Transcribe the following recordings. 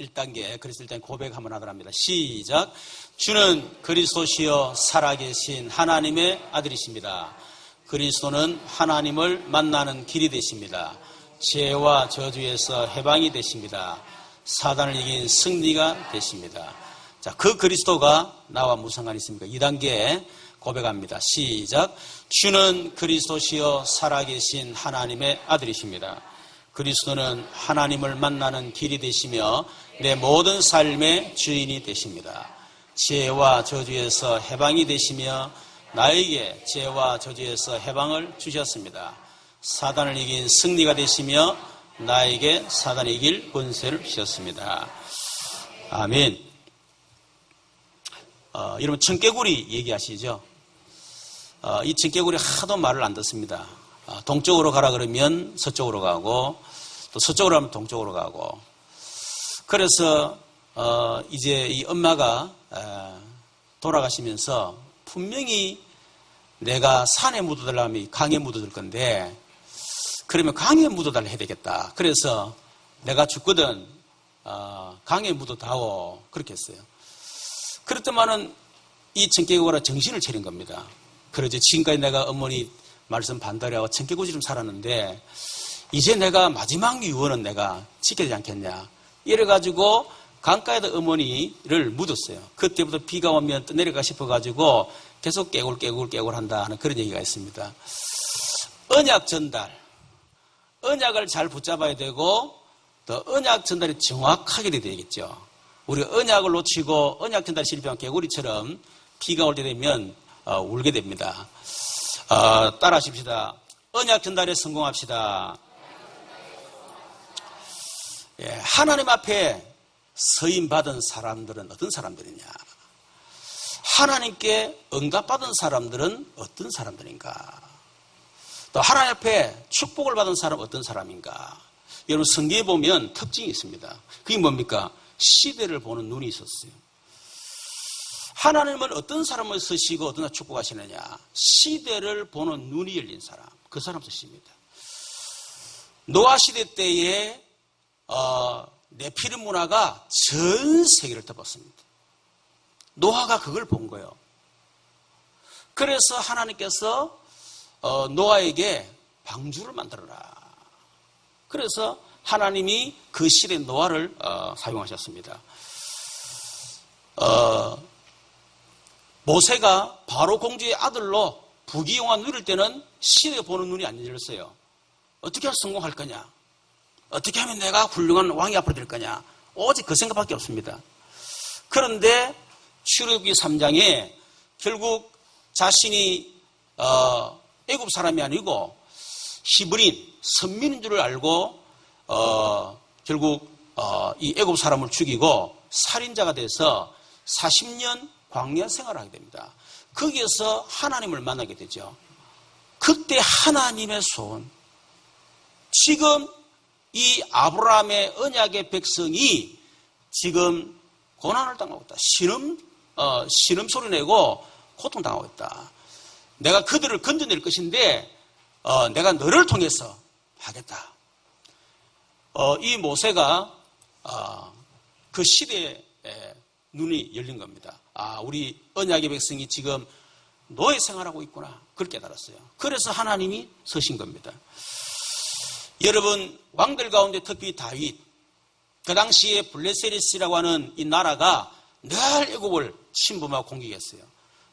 1단계, 그리스도 1단계 고백 한번 하도록 합니다. 시작. 주는 그리스도시여 살아계신 하나님의 아들이십니다. 그리스도는 하나님을 만나는 길이 되십니다. 죄와 저주에서 해방이 되십니다. 사단을 이긴 승리가 되십니다. 자, 그 그리스도가 나와 무슨 상관이 있습니까? 2단계 고백합니다. 시작. 주는 그리스도시여 살아계신 하나님의 아들이십니다. 그리스도는 하나님을 만나는 길이 되시며 내 모든 삶의 주인이 되십니다. 죄와 저주에서 해방이 되시며 나에게 죄와 저주에서 해방을 주셨습니다. 사단을 이긴 승리가 되시며 나에게 사단을 이길 권세를 주셨습니다. 아멘. 여러분 청개구리 얘기하시죠? 이 청개구리 하도 말을 안 듣습니다. 동쪽으로 가라 그러면 서쪽으로 가고 또 서쪽으로 가면 동쪽으로 가고 그래서 이제 이 엄마가 돌아가시면서 분명히 내가 산에 묻어달라면 강에 묻어둘 건데 그러면 강에 묻어달라 해야 되겠다. 그래서 내가 죽거든 강에 묻어다오 그렇게 했어요. 그랬더만은 이 청개구리가 정신을 차린 겁니다. 그러지 지금까지 내가 어머니 말씀 반대하고 청개구리처럼 살았는데 이제 내가 마지막 유언은 내가 지켜야 되지 않겠냐. 이래가지고 강가에다 어머니를 묻었어요. 그때부터 비가 오면 떠내려가 싶어가지고 계속 깨굴 한다 하는 그런 얘기가 있습니다. 언약 전달, 언약을 잘 붙잡아야 되고 또 언약 전달이 정확하게 돼야 되겠죠. 우리가 언약을 놓치고 언약 전달에 실패한 개구리처럼 비가 올 때 되면 울게 됩니다. 따라 하십시다. 언약 전달에 성공합시다. 예, 하나님 앞에 서임받은 사람들은 어떤 사람들이냐? 하나님께 응답받은 사람들은 어떤 사람들인가? 또 하나님 앞에 축복을 받은 사람은 어떤 사람인가? 여러분 성경에 보면 특징이 있습니다. 그게 뭡니까? 시대를 보는 눈이 있었어요. 하나님은 어떤 사람을 쓰시고 어떤 사람을 축복하시느냐? 시대를 보는 눈이 열린 사람, 그 사람 쓰십니다. 노아 시대 때에 네피림 문화가 전 세계를 덮었습니다. 노아가 그걸 본 거예요. 그래서 하나님께서 노아에게 방주를 만들어라. 그래서 하나님이 그 시대 노아를 사용하셨습니다. 모세가 바로 공주의 아들로 부귀영화 누릴 때는 시대 보는 눈이 안 열렸어요. 어떻게 해서 성공할 거냐? 어떻게 하면 내가 훌륭한 왕이 앞으로 될 거냐? 오직 그 생각밖에 없습니다. 그런데 출애굽기 3장에 결국 자신이 애굽 사람이 아니고 히브리인 선민인 줄 알고 결국 이 애굽 사람을 죽이고 살인자가 돼서 40년 광야 생활을 하게 됩니다. 거기에서 하나님을 만나게 되죠. 그때 하나님의 소원, 지금 이 아브라함의 언약의 백성이 지금 고난을 당하고 있다. 신음 소리 내고 고통당하고 있다. 내가 그들을 건져낼 것인데 내가 너를 통해서 하겠다. 이 모세가 그 시대에 눈이 열린 겁니다. 우리 언약의 백성이 지금 노예 생활하고 있구나. 그렇게 깨달았어요. 그래서 하나님이 서신 겁니다. 여러분 왕들 가운데 특히 다윗, 그 당시에 블레셋이라고 하는 이 나라가 늘 애굽을 침범하고 공격했어요.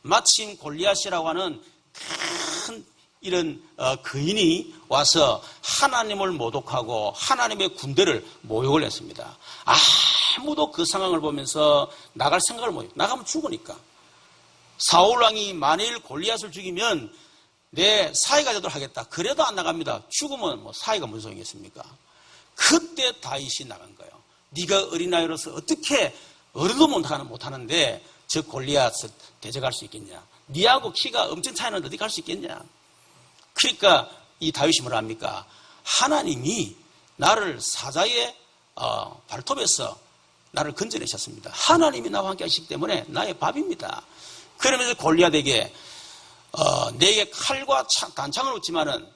마침 골리앗이라고 하는 큰 이런 거인이 와서 하나님을 모독하고 하나님의 군대를 모욕을 했습니다. 아무도 그 상황을 보면서 나갈 생각을 못해요. 나가면 죽으니까. 사울 왕이 만일 골리앗을 죽이면 내 사위가 되도록 하겠다. 그래도 안 나갑니다. 죽으면 뭐 사위가 무슨 소용이겠습니까? 그때 다윗이 나간 거예요. 네가 어린아이로서 어떻게 어른도 못하는데 저 골리앗을 대적할 수 있겠냐? 네하고 키가 엄청 차이 나는데 어디 갈 수 있겠냐? 그러니까 이 다윗이 뭐라 합니까? 하나님이 나를 사자의 발톱에서 나를 건져내셨습니다. 하나님이 나와 함께 하시기 때문에 나의 밥입니다. 그러면서 골리앗에게 내게 칼과 단창을 얻지만은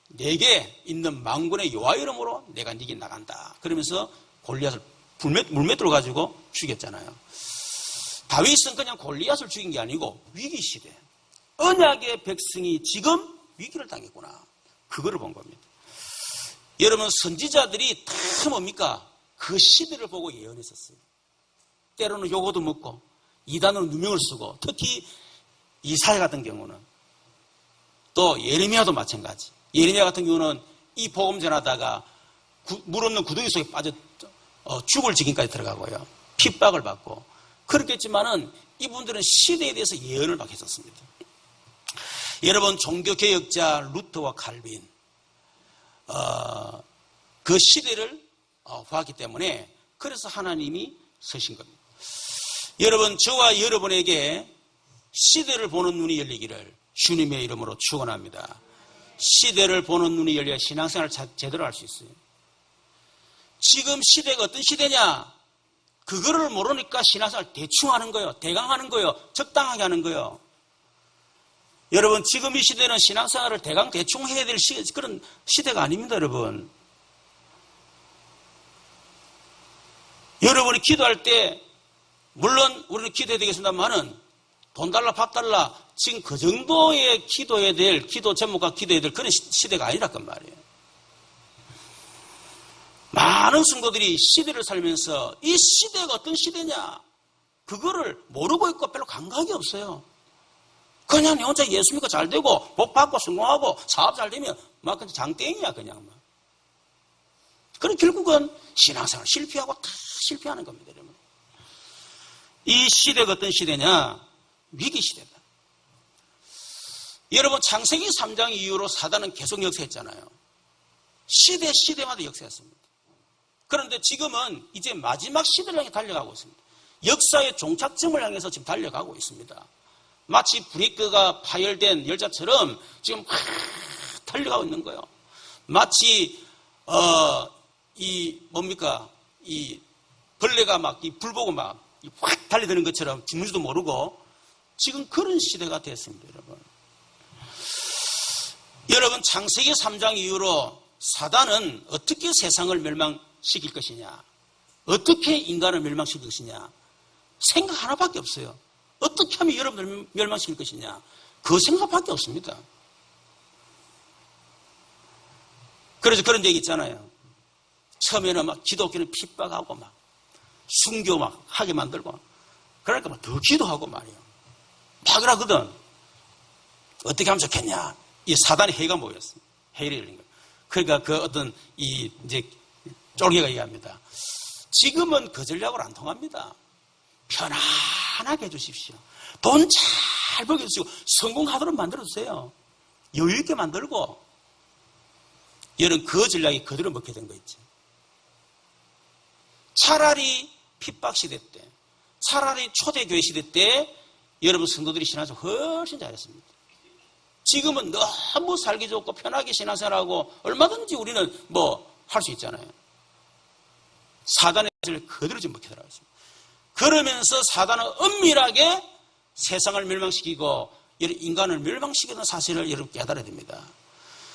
내게 있는 만군의 여호와 이름으로 내가 네게 나간다. 그러면서 골리앗을 물맷돌 가지고 죽였잖아요. 다윗은 그냥 골리앗을 죽인 게 아니고 위기시대, 언약의 백성이 지금 위기를 당했구나, 그거를 본 겁니다. 여러분, 선지자들이 다 뭡니까? 그 시대를 보고 예언했었어요. 때로는 요거도 먹고 이단으로 누명을 쓰고, 특히 이사야 같은 경우는, 또 예레미야도 마찬가지. 예레미야 같은 경우는 이 복음 전하다가 물 없는 구덩이 속에 빠져 죽을 지경까지 들어가고요, 핍박을 받고 그렇겠지만은 이분들은 시대에 대해서 예언을 막 했었습니다. 여러분, 종교개혁자 루터와 칼빈, 그 시대를 봤기 때문에 그래서 하나님이 서신 겁니다. 여러분, 저와 여러분에게 시대를 보는 눈이 열리기를 주님의 이름으로 축원합니다. 시대를 보는 눈이 열려야 신앙생활을 제대로 할 수 있어요. 지금 시대가 어떤 시대냐, 그거를 모르니까 신앙생활 대충 하는 거예요. 대강 하는 거예요. 적당하게 하는 거예요. 여러분, 지금 이 시대는 신앙생활을 대강 대충 해야 될 그런 시대가 아닙니다, 여러분. 여러분이 기도할 때, 물론 우리는 기도해야 되겠습니다만은, 돈 달라, 밥 달라, 지금 그 정도의 기도해야 될, 기도 제목과 기도해야 될 그런 시대가 아니라건 말이에요. 많은 성도들이 시대를 살면서 이 시대가 어떤 시대냐, 그거를 모르고 있고 별로 감각이 없어요. 그냥 내 혼자 예수 믿고 잘 되고 복 받고 성공하고 사업 잘 되면 막 그냥 장땡이야, 그냥 막. 그럼 결국은 신앙생활 실패하고 다 실패하는 겁니다, 여러분. 이 시대가 어떤 시대냐? 위기 시대다. 여러분, 창세기 3장 이후로 사단은 계속 역사했잖아요. 시대마다 역사했습니다. 그런데 지금은 이제 마지막 시대를 향해 달려가고 있습니다. 역사의 종착점을 향해서 지금 달려가고 있습니다. 마치 브레이크가 파열된 열차처럼 지금 확 달려가고 있는 거예요. 마치 이 벌레가 막 이 불 보고 막 확 달려드는 것처럼 죽는지도 모르고 지금 그런 시대가 됐습니다, 여러분. 여러분, 창세기 3장 이후로 사단은 어떻게 세상을 멸망시킬 것이냐, 어떻게 인간을 멸망시킬 것이냐, 생각 하나밖에 없어요. 어떻게 하면 여러분을 멸망시킬 것이냐, 그 생각밖에 없습니다. 그래서 그런 얘기 있잖아요. 처음에는 막 기독교는 핍박하고 막 순교 막 하게 만들고, 그러니까 막 더 기도하고 말이에요. 막 그러거든. 어떻게 하면 좋겠냐, 이 사단의 해가 모였어요. 해를 열린 거예요. 그러니까 그 어떤 이제 쫄개가 얘기합니다. 지금은 그 전략으로 안 통합니다. 편안하게 해주십시오. 돈 잘 벌게 해주시고 성공하도록 만들어주세요. 여유있게 만들고. 여러분, 그 전략이 그대로 먹게 된 거 있지. 차라리 핍박시대 때, 차라리 초대교회 시대 때 여러분 성도들이 신앙생활 훨씬 잘했습니다. 지금은 너무 살기 좋고 편하게 신앙생활하고 얼마든지 우리는 뭐 할 수 있잖아요. 사단의 것을 그대로 지금 먹게 들어갔습니다. 그러면서 사단은 은밀하게 세상을 멸망시키고 인간을 멸망시키는 사실을 여러분 깨달아야 됩니다.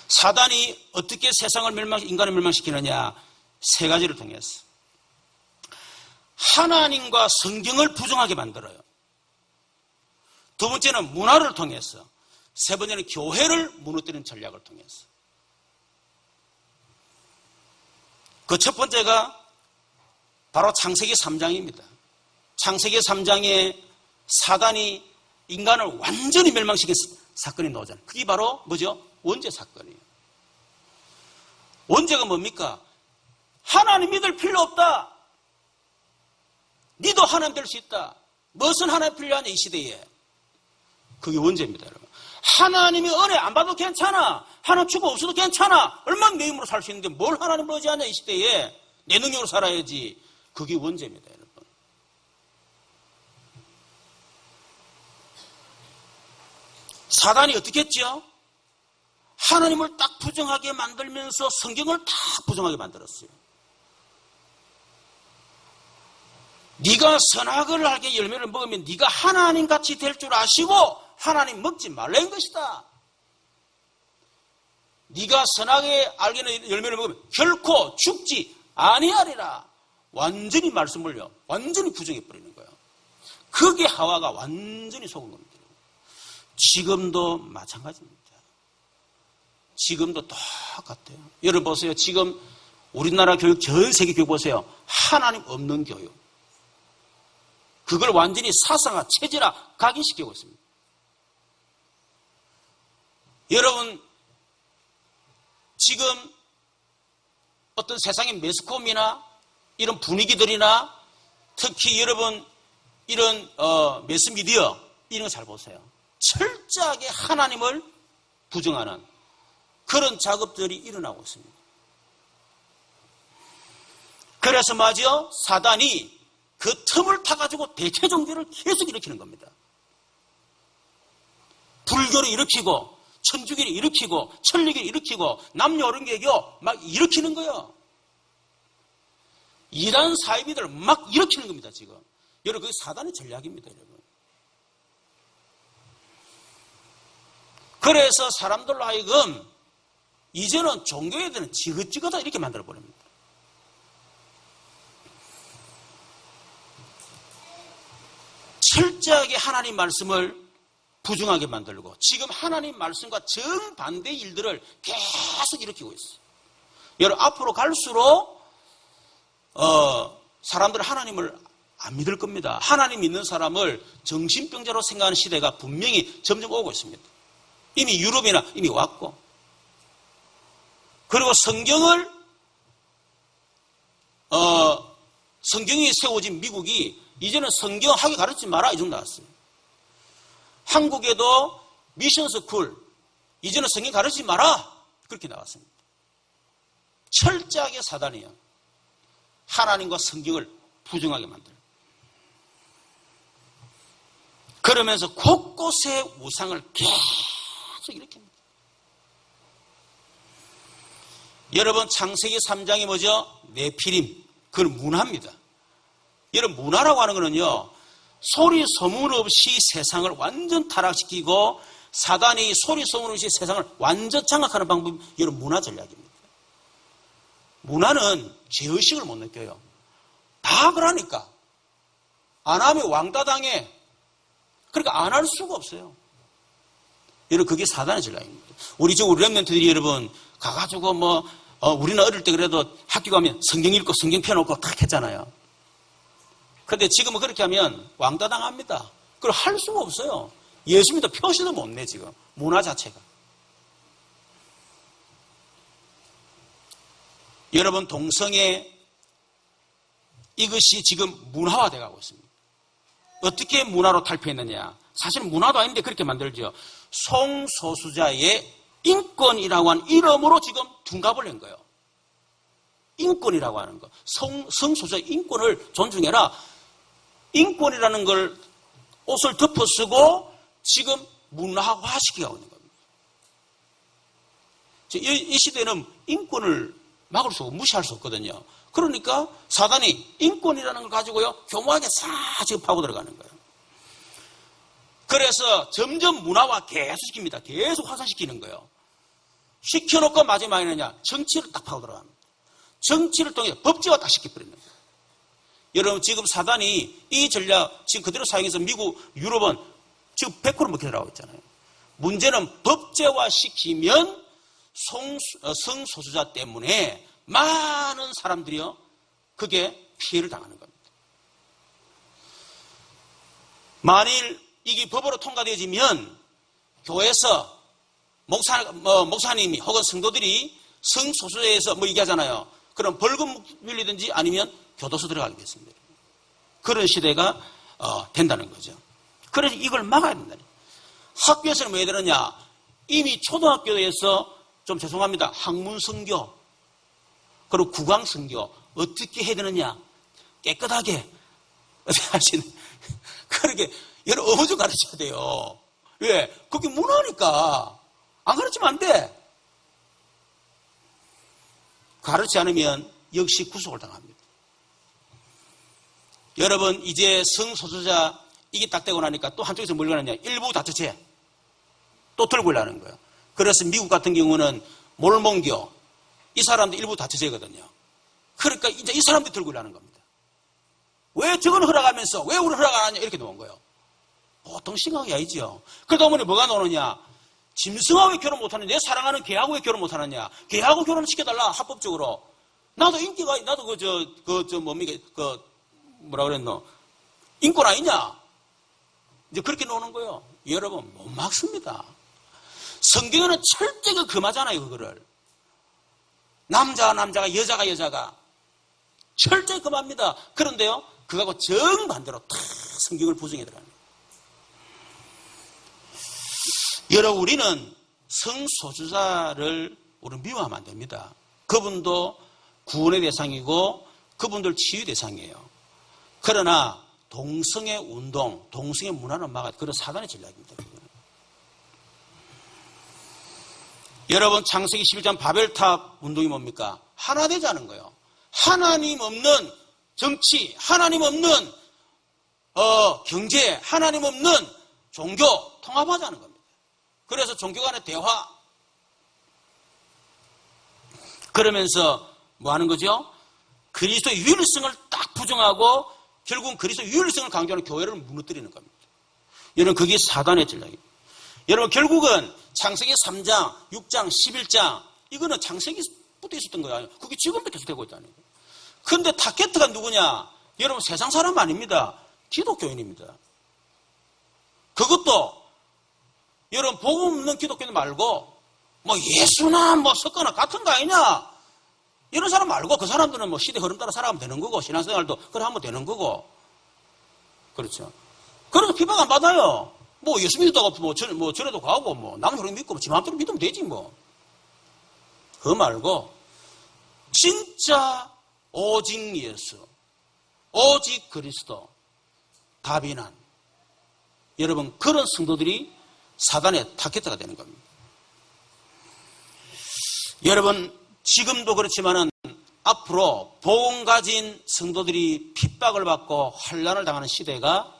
사단이 어떻게 인간을 멸망시키느냐? 세 가지를 통해서. 하나님과 성경을 부정하게 만들어요. 두 번째는 문화를 통해서. 세 번째는 교회를 무너뜨리는 전략을 통해서. 그 첫 번째가 바로 창세기 3장입니다. 창세기 3장에 사단이 인간을 완전히 멸망시킨 사건이 나오잖아요. 그게 바로 뭐죠? 원죄 사건이에요. 원죄가 뭡니까? 하나님 믿을 필요 없다. 니도 하나님 될 수 있다. 무슨 하나님 필요하냐, 이 시대에. 그게 원죄입니다, 여러분. 하나님이 은혜 안 받아도 괜찮아. 하나님 축복 없어도 괜찮아. 얼마나 내 힘으로 살 수 있는데 뭘 하나님을 의지하냐, 이 시대에. 내 능력으로 살아야지. 그게 원죄입니다, 여러분. 사단이 어떻게 했죠? 하나님을 딱 부정하게 만들면서 성경을 다 부정하게 만들었어요. 네가 선악을 알게 열매를 먹으면 네가 하나님같이 될 줄 아시고 하나님 먹지 말라는 것이다. 네가 선악에 알게 열매를 먹으면 결코 죽지 아니하리라. 완전히 말씀을요, 완전히 부정해버리는 거예요. 그게 하와가 완전히 속은 겁니다. 지금도 마찬가지입니다. 지금도 똑같아요. 여러분 보세요. 지금 우리나라 교육, 전 세계 교육 보세요. 하나님 없는 교육. 그걸 완전히 사상화, 체질화, 각인시키고 있습니다. 여러분, 지금 어떤 세상의 매스컴이나 이런 분위기들이나 특히 여러분 이런 매스미디어 이런 거 잘 보세요. 철저하게 하나님을 부정하는 그런 작업들이 일어나고 있습니다. 그래서 말이죠, 사단이 그 틈을 타가지고 대체 종교를 계속 일으키는 겁니다. 불교를 일으키고 천주교를 일으키고 천리교를 일으키고 남녀어른교교 막 일으키는 거예요. 이단 사이비들을 막 일으키는 겁니다. 지금 여러분, 그게 사단의 전략입니다. 여러분. 그래서 사람들로 하여금 이제는 종교에 대한 지긋지긋하다 이렇게 만들어버립니다. 철저하게 하나님 말씀을 부정하게 만들고 지금 하나님 말씀과 정반대의 일들을 계속 일으키고 있어요. 여러분, 앞으로 갈수록 사람들은 하나님을 안 믿을 겁니다. 하나님 믿는 사람을 정신병자로 생각하는 시대가 분명히 점점 오고 있습니다. 이미 유럽이나 이미 왔고, 그리고 성경이 세워진 미국이 이제는 성경 하게 가르치지 마라 이 정도 나왔어요. 한국에도 미션스쿨 이제는 성경 가르치지 마라 그렇게 나왔습니다. 철저하게 사단이요, 하나님과 성경을 부정하게 만들어요. 그러면서 곳곳에 우상을 계속 일으킵니다. 여러분, 창세기 3장이 뭐죠? 네피림. 그건 문화입니다. 여러분, 문화라고 하는 거는요, 소리 소문 없이 세상을 완전 타락시키고 사단이 소리 소문 없이 세상을 완전 장악하는 방법이 여러분 문화 전략입니다. 문화는 죄의식을 못 느껴요. 다 그러니까. 안 하면 왕따 당해. 그러니까 안 할 수가 없어요. 여러분, 그게 사단의 전략입니다. 우리 랩런트들이 여러분 가가지고 우리는 어릴 때 그래도 학교 가면 성경 읽고 성경 펴놓고 탁 했잖아요. 그런데 지금은 그렇게 하면 왕따 당합니다. 그걸 할 수가 없어요. 예수 믿어 표시도 못 내, 지금. 문화 자체가. 여러분, 동성애 이것이 지금 문화화되어 가고 있습니다. 어떻게 문화로 탈피했느냐? 사실 문화도 아닌데 그렇게 만들죠. 성소수자의 인권이라고 하는 이름으로 지금 둔갑을 낸 거예요. 인권이라고 하는 거. 성소수자의 인권을 존중해라. 인권이라는 걸 옷을 덮어 쓰고 지금 문화화시키고 있는 겁니다. 이 시대는 인권을 막을 수 없고 무시할 수 없거든요. 그러니까 사단이 인권이라는 걸 가지고요, 교묘하게 싹 지금 파고 들어가는 거예요. 그래서 점점 문화화 계속 시킵니다. 계속 확산시키는 거예요. 시켜놓고 마지막에 뭐냐? 정치를 딱 파고 들어갑니다. 정치를 통해 법제화 딱 시켜버리는 거예요. 여러분, 지금 사단이 이 전략 지금 그대로 사용해서 미국, 유럽은 지금 100% 먹혀 들어가고 있잖아요. 문제는 법제화 시키면 성소수자 때문에 많은 사람들이요, 그게 피해를 당하는 겁니다. 만일 이게 법으로 통과되어지면 교회에서 목사님이 혹은 성도들이 성소수자에서 얘기하잖아요. 그럼 벌금 밀리든지 아니면 교도소 들어가게 됐습니다. 그런 시대가 된다는 거죠. 그래서 이걸 막아야 된다. 학교에서는 왜 되느냐? 이미 초등학교에서 좀 죄송합니다. 학문성교 그리고 국왕성교 어떻게 해야 되느냐? 깨끗하게 어떻게 하시는? 그렇게 여러 어머니 가르쳐야 돼요. 왜? 그게 문화니까 안 가르치면 안 돼. 가르치지 않으면 역시 구속을 당합니다. 여러분, 이제 성소수자 이게 딱 되고 나니까 또 한쪽에서 뭘 가느냐? 일부 다처제 또 들고 일하는 거예요. 그래서 미국 같은 경우는 몰몬교 이 사람도 일부 다처제거든요. 그러니까 이제 이 사람들이 들고 일하는 겁니다. 왜 저건 허락하면서 왜 우리 허락 안 하냐 이렇게 나온 거예요. 보통 심각하게 아니죠. 그러다 보니 뭐가 나오느냐. 짐승하고 왜 결혼 못하느냐. 내 사랑하는 개하고 왜 결혼 못하느냐. 개하고 결혼시켜달라 합법적으로. 나도 인기가 나도 뭐라 그랬노. 인권 아니냐. 이제 그렇게 나오는 거예요. 여러분 못 막습니다. 성경에는 절대 금하잖아요. 그거를. 남자가 여자가 절대 금합니다. 그런데요 그거하고 정반대로 다 성경을 부정해 들어갑니다. 여러분 우리는 성소수자를 우리는 미워하면 안 됩니다. 그분도 구원의 대상이고 그분들 치유 대상이에요. 그러나 동성애 운동, 동성애 문화는 막아야 그런 사단의 전략입니다. 여러분 창세기 11장 바벨탑 운동이 뭡니까? 하나 되자는 거예요. 하나님 없는 정치, 하나님 없는 경제, 하나님 없는 종교 통합하자는 겁니다. 그래서 종교 간의 대화 그러면서 뭐 하는 거죠? 그리스도의 유일성을 딱 부정하고 결국은 그리스도의 유일성을 강조하는 교회를 무너뜨리는 겁니다. 여러분 그게 사단의 전략입니다. 여러분 결국은 창세기 3장, 6장, 11장 이거는 창세기부터 있었던 거예요. 그게 지금도 계속 되고 있다는 거예요. 그런데 타겟트가 누구냐? 여러분 세상 사람 아닙니다. 기독교인입니다. 그것도 여러분 복음 없는 기독교인 말고 뭐 예수나 뭐 석가나 같은 거 아니냐? 이런 사람 말고 그 사람들은 뭐 시대 흐름 따라 살아가면 되는 거고 신앙생활도 그래 하면 되는 거고 그렇죠. 그래서 비방 안 받아요. 뭐 예수 믿다가 뭐 절에도 가고 뭐 남은 흐름 믿고 뭐 지 마음대로 믿으면 되지 뭐. 그거 말고 진짜 오직 예수, 오직 그리스도 다 비난. 여러분 그런 성도들이 사단의 타겟트가 되는 겁니다. 여러분 지금도 그렇지만은 앞으로 복음 가진 성도들이 핍박을 받고 환난을 당하는 시대가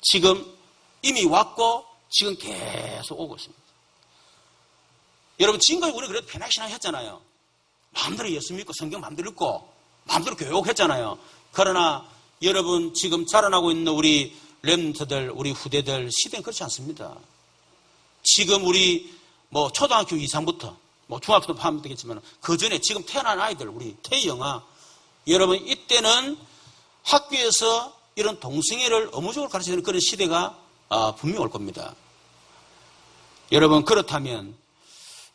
지금 이미 왔고 지금 계속 오고 있습니다. 여러분 지금까지 우리는 그래도 편하게 신앙했잖아요. 마음대로 예수 믿고 성경 마음대로 읽고 마음대로 교육했잖아요. 그러나 여러분 지금 자라나고 있는 우리 렘넌트들 우리 후대들 시대는 그렇지 않습니다. 지금 우리 뭐 초등학교 이상부터 뭐 중학교도 포함되겠지만 그 전에 지금 태어난 아이들 우리 태영아 여러분 이때는 학교에서 이런 동성애를 의무적으로 가르치는 그런 시대가 분명히 올 겁니다. 여러분 그렇다면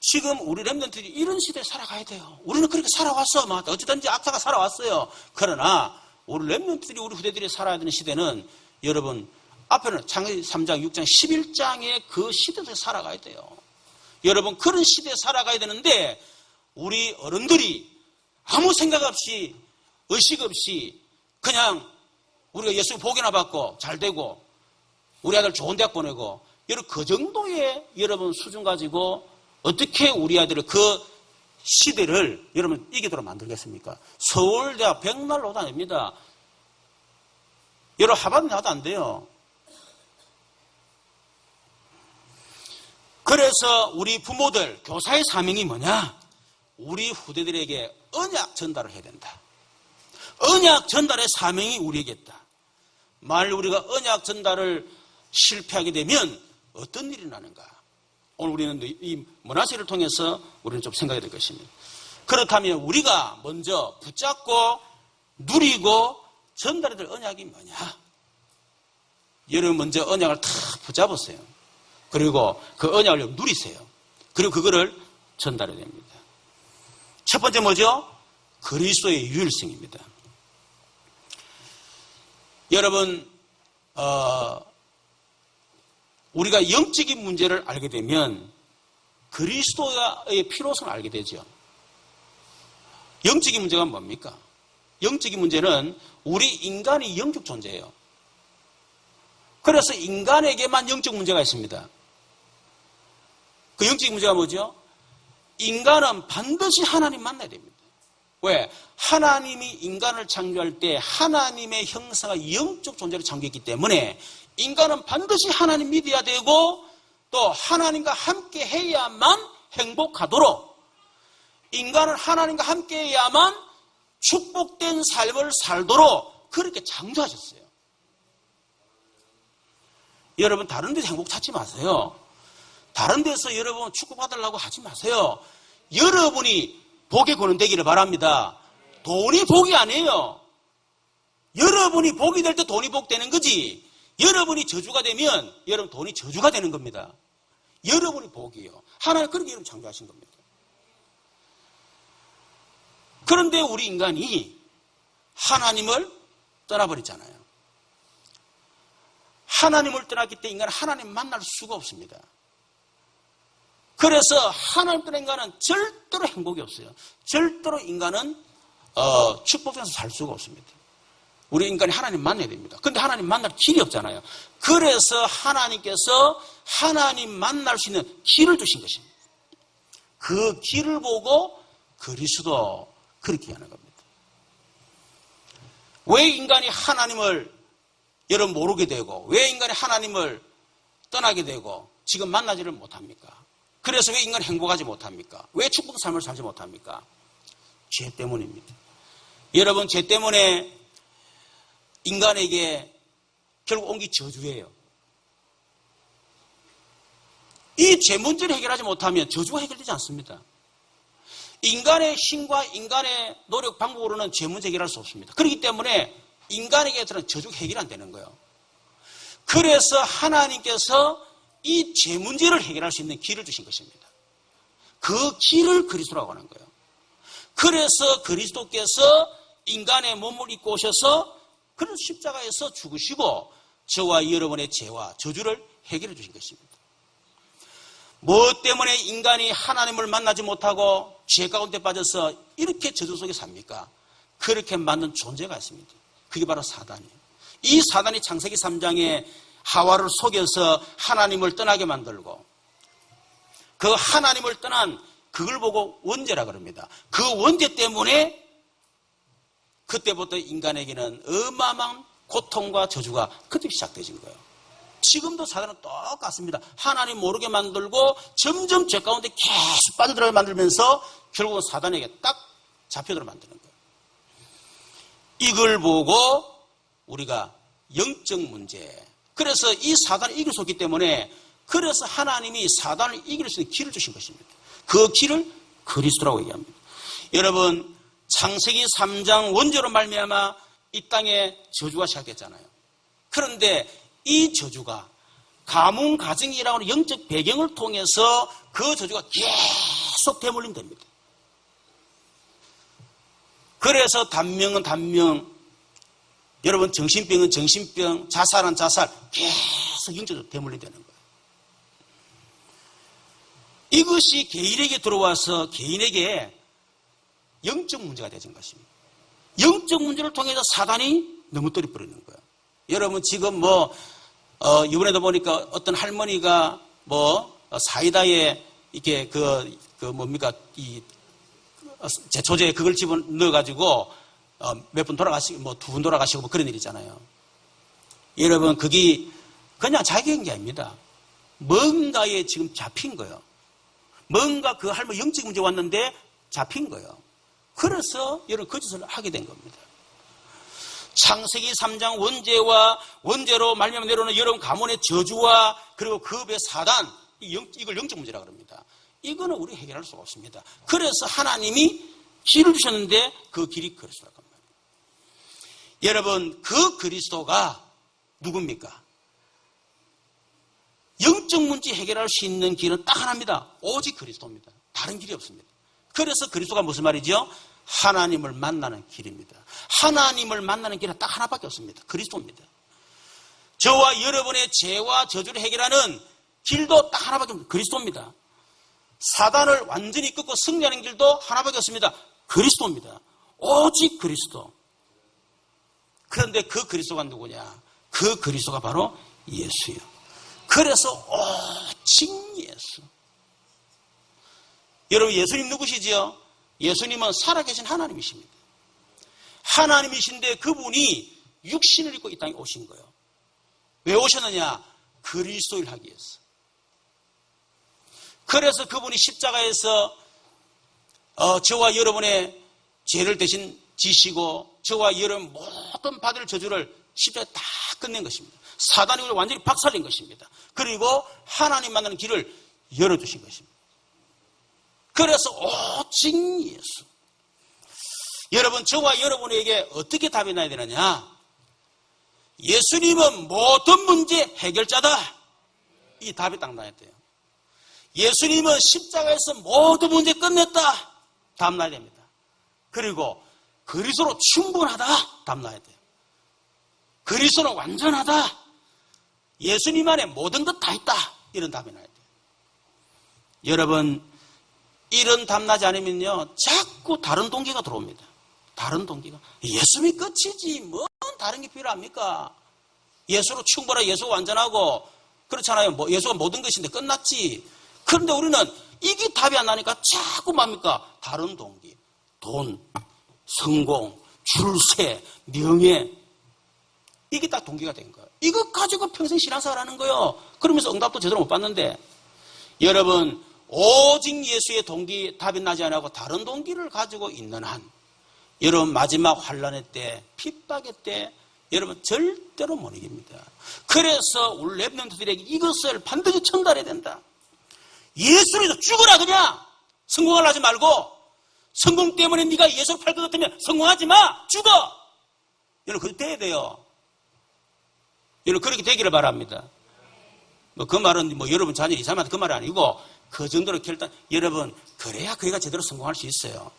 지금 우리 렘넌트들이 이런 시대에 살아가야 돼요. 우리는 그렇게 살아왔어. 어찌든지 악사가 살아왔어요. 그러나 우리 렘넌트들이 우리 후대들이 살아야 되는 시대는 여러분 앞에는 창세기 3장, 6장, 11장의 그 시대에 살아가야 돼요. 여러분 그런 시대에 살아가야 되는데 우리 어른들이 아무 생각 없이 의식 없이 그냥 우리가 예수 복이나 받고 잘 되고 우리 아들 좋은 대학 보내고 여러분 그 정도의 여러분 수준 가지고 어떻게 우리 아들을 그 시대를 여러분 이기도록 만들겠습니까? 서울대학 백날 나도 안 됩니다. 여러분 하바드 나도 안 돼요. 그래서 우리 부모들 교사의 사명이 뭐냐? 우리 후대들에게 언약 전달을 해야 된다. 언약 전달의 사명이 우리에게 있다. 만일 우리가 언약 전달을 실패하게 되면 어떤 일이 나는가? 오늘 우리는 이 문화세를 통해서 우리는 좀 생각해야 될 것입니다. 그렇다면 우리가 먼저 붙잡고 누리고 전달해야 될 언약이 뭐냐? 여러분 먼저 언약을 다 붙잡으세요. 그리고 그 언약을 누리세요. 그리고 그거를 전달해야 됩니다. 첫 번째 뭐죠? 그리스도의 유일성입니다. 여러분 우리가 영적인 문제를 알게 되면 그리스도의 필요성을 알게 되죠. 영적인 문제가 뭡니까? 영적인 문제는 우리 인간이 영적 존재예요. 그래서 인간에게만 영적 문제가 있습니다. 그 영적인 문제가 뭐죠? 인간은 반드시 하나님 만나야 됩니다. 왜? 하나님이 인간을 창조할 때 하나님의 형상과 영적 존재로 창조했기 때문에 인간은 반드시 하나님 믿어야 되고 또 하나님과 함께 해야만 행복하도록 인간은 하나님과 함께 해야만 축복된 삶을 살도록 그렇게 창조하셨어요. 여러분 다른 데서 행복 찾지 마세요. 다른 데서 여러분 축복받으려고 하지 마세요. 여러분이 복의 권은 되기를 바랍니다. 돈이 복이 아니에요. 여러분이 복이 될 때 돈이 복되는 거지. 여러분이 저주가 되면 여러분 돈이 저주가 되는 겁니다. 여러분이 복이에요. 하나님 그렇게 여러분 창조하신 겁니다. 그런데 우리 인간이 하나님을 떠나버리잖아요. 하나님을 떠났기 때문에 인간은 하나님 만날 수가 없습니다. 그래서 하나님 떠난 인간은 절대로 행복이 없어요. 절대로 인간은 축복 속에서 살 수가 없습니다. 우리 인간이 하나님 만나야 됩니다. 그런데 하나님 만날 길이 없잖아요. 그래서 하나님께서 하나님 만날 수 있는 길을 주신 것입니다. 그 길을 보고 그리스도 그렇게 하는 겁니다. 왜 인간이 하나님을 여러분 모르게 되고 왜 인간이 하나님을 떠나게 되고 지금 만나지를 못합니까? 그래서 왜 인간이 행복하지 못합니까? 왜 축복 삶을 살지 못합니까? 죄 때문입니다. 여러분 죄 때문에 인간에게 결국 온 게 저주예요. 이 죄 문제를 해결하지 못하면 저주가 해결되지 않습니다. 인간의 힘과 인간의 노력 방법으로는 죄 문제 해결할 수 없습니다. 그렇기 때문에 인간에게서는 저주가 해결 안 되는 거예요. 그래서 하나님께서 이 죄 문제를 해결할 수 있는 길을 주신 것입니다. 그 길을 그리스도라고 하는 거예요. 그래서 그리스도께서 인간의 몸을 입고 오셔서 그런 십자가에서 죽으시고 저와 여러분의 죄와 저주를 해결해 주신 것입니다. 무엇 때문에 인간이 하나님을 만나지 못하고 죄 가운데 빠져서 이렇게 저주 속에 삽니까? 그렇게 만든 존재가 있습니다. 그게 바로 사단이에요. 이 사단이 창세기 3장에 하와를 속여서 하나님을 떠나게 만들고 그 하나님을 떠난 그걸 보고 원죄라 그럽니다. 그 원죄 때문에 그때부터 인간에게는 어마어마한 고통과 저주가 그때 시작되진 거예요. 지금도 사단은 똑같습니다. 하나님 모르게 만들고 점점 죄 가운데 계속 빠져들어가게 만들면서 결국은 사단에게 딱 잡혀들어 만드는 거예요. 이걸 보고 우리가 영적 문제, 그래서 이 사단을 이길 수 없기 때문에 그래서 하나님이 사단을 이길 수 있는 길을 주신 것입니다. 그 길을 그리스도라고 얘기합니다. 여러분 창세기 3장 원죄로 말미암아 이 땅에 저주가 시작됐잖아요. 그런데 이 저주가 가문 가정이라고 하는 영적 배경을 통해서 그 저주가 계속 되물림 됩니다. 그래서 단명은 단명, 여러분 정신병은 정신병, 자살은 자살, 계속 영적으로 되물림 되는 거예요. 이것이 개인에게 들어와서 개인에게 영적 문제가 되는 것입니다. 영적 문제를 통해서 사단이 넘어뜨려 버리는 거예요. 여러분 지금 이번에도 보니까 어떤 할머니가 사이다에 이렇게 제초제에 그걸 집어넣어가지고 몇 분 돌아가시고 두 분 돌아가시고 그런 일 있잖아요. 여러분 그게 그냥 자기 한 게 아닙니다. 뭔가에 지금 잡힌 거예요. 뭔가 그 할머니 영적 문제 왔는데 잡힌 거예요. 그래서 여러분 그 짓을 하게 된 겁니다. 창세기 3장 원죄로 말미암아 내려오는 여러분 가문의 저주와 그리고 그 배의 사단, 이걸 영적 문제라고 합니다. 이거는 우리 해결할 수가 없습니다. 그래서 하나님이 길을 주셨는데 그 길이 그리스도라고 합니다. 여러분 그 그리스도가 누굽니까? 영적 문제 해결할 수 있는 길은 딱 하나입니다. 오직 그리스도입니다. 다른 길이 없습니다. 그래서 그리스도가 무슨 말이죠? 하나님을 만나는 길입니다. 하나님을 만나는 길은 딱 하나밖에 없습니다. 그리스도입니다. 저와 여러분의 죄와 저주를 해결하는 길도 딱 하나밖에 없습니다. 그리스도입니다. 사단을 완전히 꺾고 승리하는 길도 하나밖에 없습니다. 그리스도입니다. 오직 그리스도. 그런데 그 그리스도가 누구냐? 그 그리스도가 바로 예수예요. 그래서 오직 예수. 여러분 예수님 누구시지요? 예수님은 살아계신 하나님이십니다. 하나님이신데 그분이 육신을 입고 이 땅에 오신 거예요. 왜 오셨느냐? 그리스도를 하기 위해서. 그래서 그분이 십자가에서 저와 여러분의 죄를 대신 지시고 저와 여러분 모든 받을 저주를 십자가에 다 끝낸 것입니다. 사단이 우리를 완전히 박살낸 것입니다. 그리고 하나님 만나는 길을 열어주신 것입니다. 그래서 오직 예수. 여러분, 저와 여러분에게 어떻게 답이 나야 되느냐? 예수님은 모든 문제 해결자다. 이 답이 딱 나야 돼요. 예수님은 십자가에서 모든 문제 끝냈다. 답 나야 됩니다. 그리고 그리스도로 충분하다. 답 나야 돼요. 그리스도는 완전하다. 예수님 안에 모든 것 다 있다. 이런 답이 나야 돼요. 여러분, 이런 답 나지 않으면요, 자꾸 다른 동기가 들어옵니다. 다른 동기가. 예수님이 끝이지, 뭔 다른 게 필요합니까? 예수로 충분하고 예수가 완전하고, 그렇잖아요. 예수가 모든 것인데 끝났지. 그런데 우리는 이게 답이 안 나니까 자꾸 뭡니까? 다른 동기. 돈, 성공, 출세, 명예. 이게 딱 동기가 된 거예요. 이것 가지고 평생 신앙생활 하는 거예요. 그러면서 응답도 제대로 못 받는데. 여러분, 오직 예수의 동기, 답이 나지 않고 다른 동기를 가지고 있는 한, 여러분 마지막 환난의 때, 핍박의 때, 여러분 절대로 못 이깁니다. 그래서 우리 랩런트들에게 이것을 반드시 전달해야 된다. 예수를 믿어 죽어라 그냥. 성공을 하지 말고, 성공 때문에 네가 예수를 팔 것 같으면 성공하지 마. 죽어. 여러분 그렇게 돼야 돼요. 여러분 그렇게 되기를 바랍니다. 그 말은 여러분 자녀 이사람한테 그 말은 아니고, 그 정도로 결단, 여러분 그래야 그애가 제대로 성공할 수 있어요.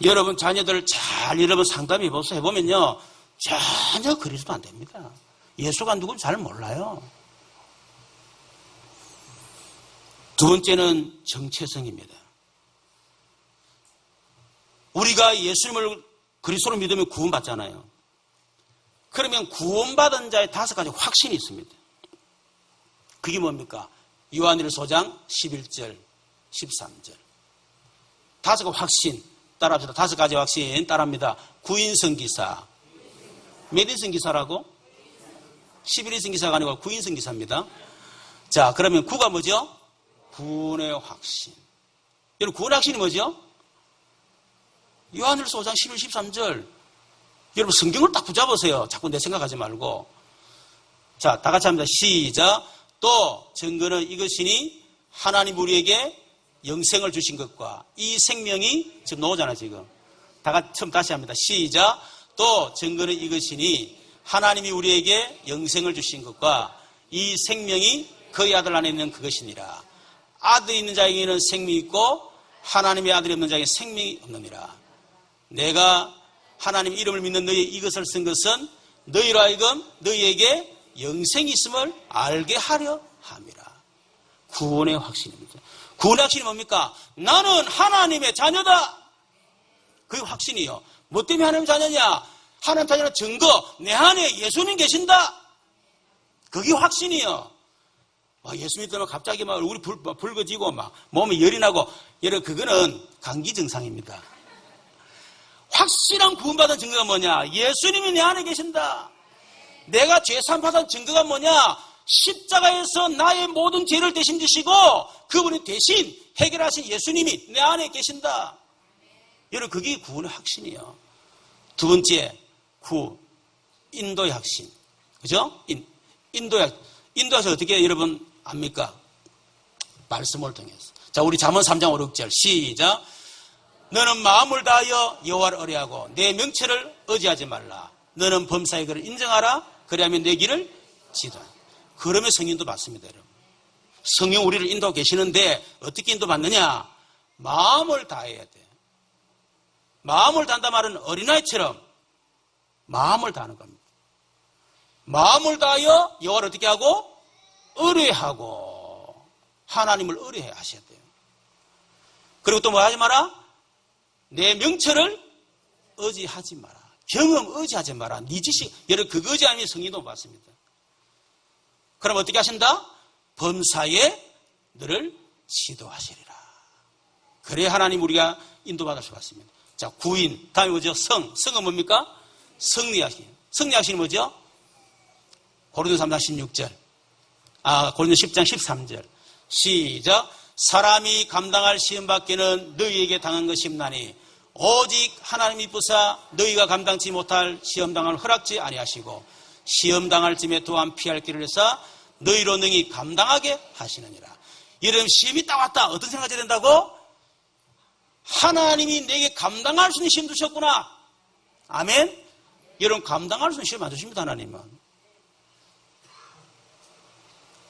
여러분 자녀들 잘 여러분 상담해 보세요. 해보면요, 전혀 그리스도 안 됩니다. 예수가 누군지 잘 몰라요. 두 번째는 정체성입니다. 우리가 예수님을 그리스도로 믿으면 구원받잖아요. 그러면 구원받은 자의 5가지 확신이 있습니다. 그게 뭡니까? 요한일서 5장 11절, 13절. 5가지 확신. 따라합시다. 5가지 확신 따라합니다. 구인성 기사. 몇 인성 기사라고? 11인성 기사가 아니고 구인성 기사입니다. 자, 그러면 구가 뭐죠? 구원의 확신. 여러분, 구원의 확신이 뭐죠? 요한일서 5장 11, 13절. 여러분, 성경을 딱 붙잡으세요. 자꾸 내 생각하지 말고. 자, 다 같이 합니다. 시작. 또 증거는 이것이니 하나님 우리에게 영생을 주신 것과 이 생명이 지금 나오잖아 지금. 다 같이 처음 다시 합니다. 시작. 또 증거는 이것이니 하나님이 우리에게 영생을 주신 것과 이 생명이 그의 아들 안에 있는 그것이니라. 아들이 있는 자에게는 생명이 있고 하나님의 아들이 없는 자에게 생명이 없느니라. 내가 하나님 이름을 믿는 너희 이것을 쓴 것은 너희로 하여금 너희에게 영생이 있음을 알게 하려 함이라. 구원의 확신입니다. 구원의 확신이 뭡니까? 나는 하나님의 자녀다. 그게 확신이요. 뭐 때문에 하나님의 자녀냐? 하나님의 자녀는 증거. 내 안에 예수님 계신다. 그게 확신이요. 예수 믿으면 갑자기 막 얼굴이 붉어지고 막 몸에 열이 나고, 여러분 그거는 감기 증상입니다. 확실한 구원받은 증거가 뭐냐? 예수님이 내 안에 계신다. 내가 죄 사함받은 증거가 뭐냐? 십자가에서 나의 모든 죄를 대신 지시고 그분이 대신 해결하신 예수님이 내 안에 계신다. 여러분 그게 구원의 확신이에요. 두 번째, 인도의 확신. 그죠? 인도의 확신 어떻게 여러분 압니까? 말씀을 통해서. 자, 우리 잠언 3장 5, 6절 시작. 너는 마음을 다하여 여호와를 의뢰하고 내 명체를 의지하지 말라. 너는 범사의 그를 인정하라. 그래야면 내 길을 지도하라. 그러면 성인도 받습니다, 여러분. 성령 우리를 인도하고 계시는데 어떻게 인도받느냐? 마음을 다해야 돼. 마음을 다한다 말은 어린아이처럼 마음을 다하는 겁니다. 마음을 다하여 여호와를 어떻게 하고? 의뢰하고 하나님을 의뢰해 하셔야 돼요. 그리고 또 뭐 하지 마라? 내 명철을 의지하지 마라. 경험 의지하지 마라. 네 지식, 여러분 그거 의지 아니면 성인도 못 받습니다. 그럼 어떻게 하신다? 범사에 너를 지도하시리라. 그래야 하나님 우리가 인도받을 수가 있습니다. 자, 구인. 다음에 뭐죠? 성은 뭡니까? 승리하신. 승리하신이 뭐죠? 고린도 3장 16절. 고린도 10장 13절. 시작. 사람이 감당할 시험 밖에는 너희에게 당한 것이 없나니 오직 하나님이 이쁘사 너희가 감당치 못할 시험당을 허락지 아니하시고 시험당할 쯤에 또한 피할 길을 해서 너희로 능히 감당하게 하시느니라. 여러분, 시험이 딱 왔다. 어떤 생각이 된다고? 하나님이 내게 감당할 수 있는 시험 주셨구나. 아멘? 여러분, 감당할 수 있는 시험 안 주십니다, 하나님은.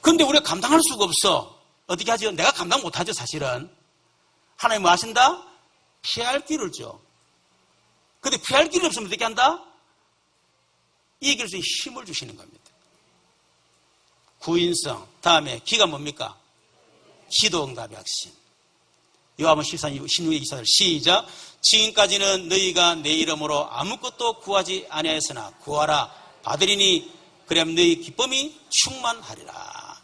근데 우리가 감당할 수가 없어. 어떻게 하죠? 내가 감당 못하죠, 사실은. 하나님 뭐 하신다? 피할 길을 줘. 근데 피할 길이 없으면 어떻게 한다? 이길 수 있는 힘을 주시는 겁니다. 구인성. 다음에 기가 뭡니까? 기도 응답의 확신. 요한복음 16의 24절 시작. 지금까지는 너희가 내 이름으로 아무것도 구하지 아니하였으나 구하라 받으리니 그럼 너희 기쁨이 충만하리라.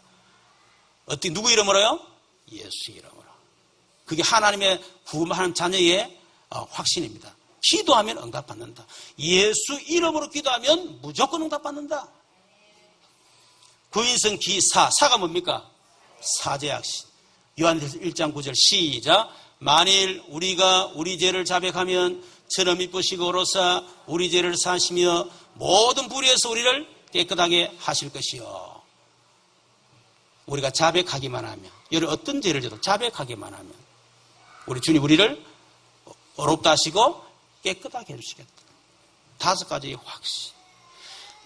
어떻게 누구 이름으로요? 예수 이름으로. 그게 하나님의 구원하는 자녀의 확신입니다. 기도하면 응답받는다. 예수 이름으로 기도하면 무조건 응답받는다. 구인성 기사. 사가 뭡니까? 사죄 확신. 요한일서 1장 9절 시작. 만일 우리가 우리 죄를 자백하면 저는 이쁘시고 오로사 우리 죄를 사시며 모든 불의에서 우리를 깨끗하게 하실 것이요. 우리가 자백하기만 하면, 여러분 어떤 죄를 져도 자백하기만 하면 우리 주님 우리를 어렵다 하시고 깨끗하게 해주시겠다. 5가지의 확신.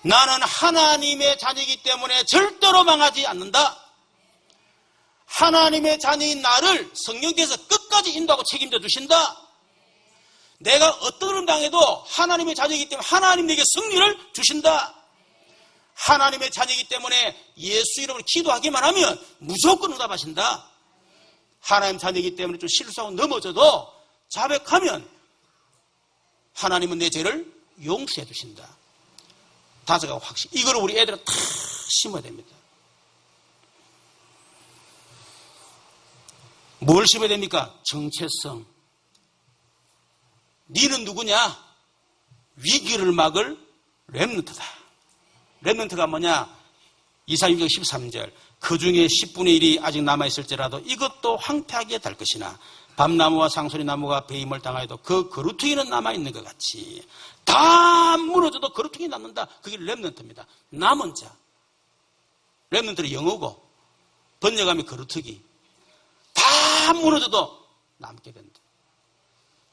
나는 하나님의 자녀이기 때문에 절대로 망하지 않는다. 하나님의 자녀인 나를 성령께서 끝까지 인도하고 책임져 주신다. 내가 어떤 일을 당해도 하나님의 자녀이기 때문에 하나님 내게 승리를 주신다. 하나님의 자녀이기 때문에 예수 이름으로 기도하기만 하면 무조건 응답하신다. 하나님 자녀이기 때문에 좀 실수하고 넘어져도 자백하면 하나님은 내 죄를 용서해 주신다. 5가지 확신. 이거를 우리 애들은 다 심어야 됩니다. 뭘 심어야 됩니까? 정체성. 니는 누구냐? 위기를 막을 렘넌트다. 렘넌트가 뭐냐? 이사야 6장 13절. 그 중에 10분의 1이 아직 남아있을지라도 이것도 황폐하게 될 것이나 밤나무와 상소리나무가 배임을 당하여도 그 그루퉁이는 남아있는 것 같이 다 무너져도 그루퉁이 남는다. 그게 렘넌트입니다. 남은 자. 렘넌트는 영어고 번역하면 그루퉁이. 다 무너져도 남게 된다.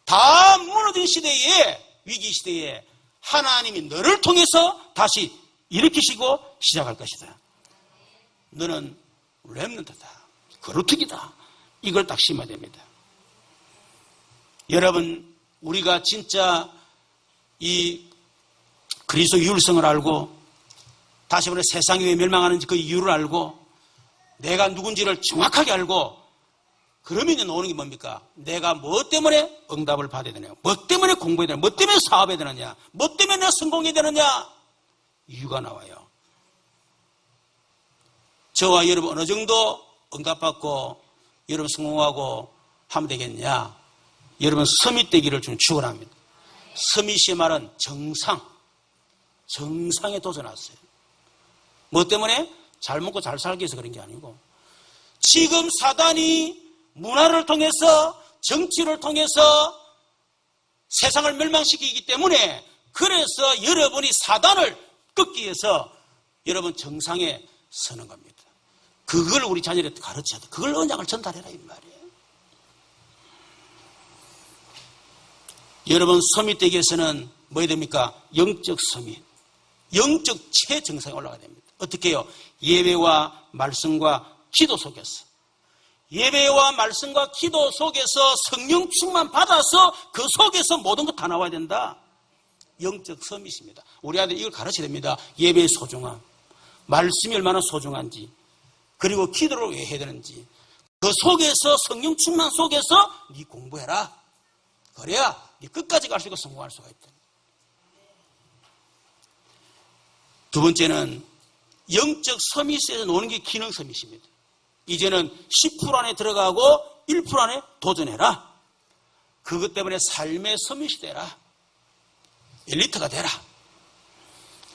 다 무너진 시대에, 위기 시대에 하나님이 너를 통해서 다시 일으키시고 시작할 것이다. 너는 렘넌트다. 그루퉁이다. 이걸 딱 심어야 됩니다. 여러분, 우리가 진짜 이 그리스도 유일성을 알고 다시 말해 세상이 왜 멸망하는지 그 이유를 알고 내가 누군지를 정확하게 알고 그러면 나오는 게 뭡니까? 내가 뭐 때문에 응답을 받아야 되느냐? 뭐 때문에 공부해야 되느냐? 뭐 때문에 사업해야 되느냐? 뭐 때문에 내가 성공해야 되느냐? 이유가 나와요. 저와 여러분 어느 정도 응답받고 여러분 성공하고 하면 되겠냐? 여러분 서밋 되기를 좀 축원합니다. 서밋의 말은 정상에 도전하세요. 뭐 때문에? 잘 먹고 잘 살기 위해서 그런 게 아니고 지금 사단이 문화를 통해서 정치를 통해서 세상을 멸망시키기 때문에 그래서 여러분이 사단을 끊기 위해서 여러분 정상에 서는 겁니다. 그걸 우리 자녀들한테 가르쳐야 돼. 그걸 언약을 전달해라 이 말이에요. 여러분 서밋되기 위해서는 뭐 해야 됩니까? 영적 서밋. 영적 최정상에 올라가야 됩니다. 어떻게 해요? 예배와 말씀과 기도 속에서. 예배와 말씀과 기도 속에서 성령 충만 받아서 그 속에서 모든 것 다 나와야 된다. 영적 서밋입니다. 우리 아들 이걸 가르쳐야 됩니다. 예배의 소중함, 말씀이 얼마나 소중한지, 그리고 기도를 왜 해야 되는지. 그 속에서 성령 충만 속에서 네 공부해라. 그래야 네 끝까지 갈 수 있고 성공할 수가 있다. 두 번째는 영적 서밋에서 노는 게 기능 서밋입니다. 이제는 10% 안에 들어가고 1% 안에 도전해라. 그것 때문에 삶의 서밋이 되라. 엘리트가 되라.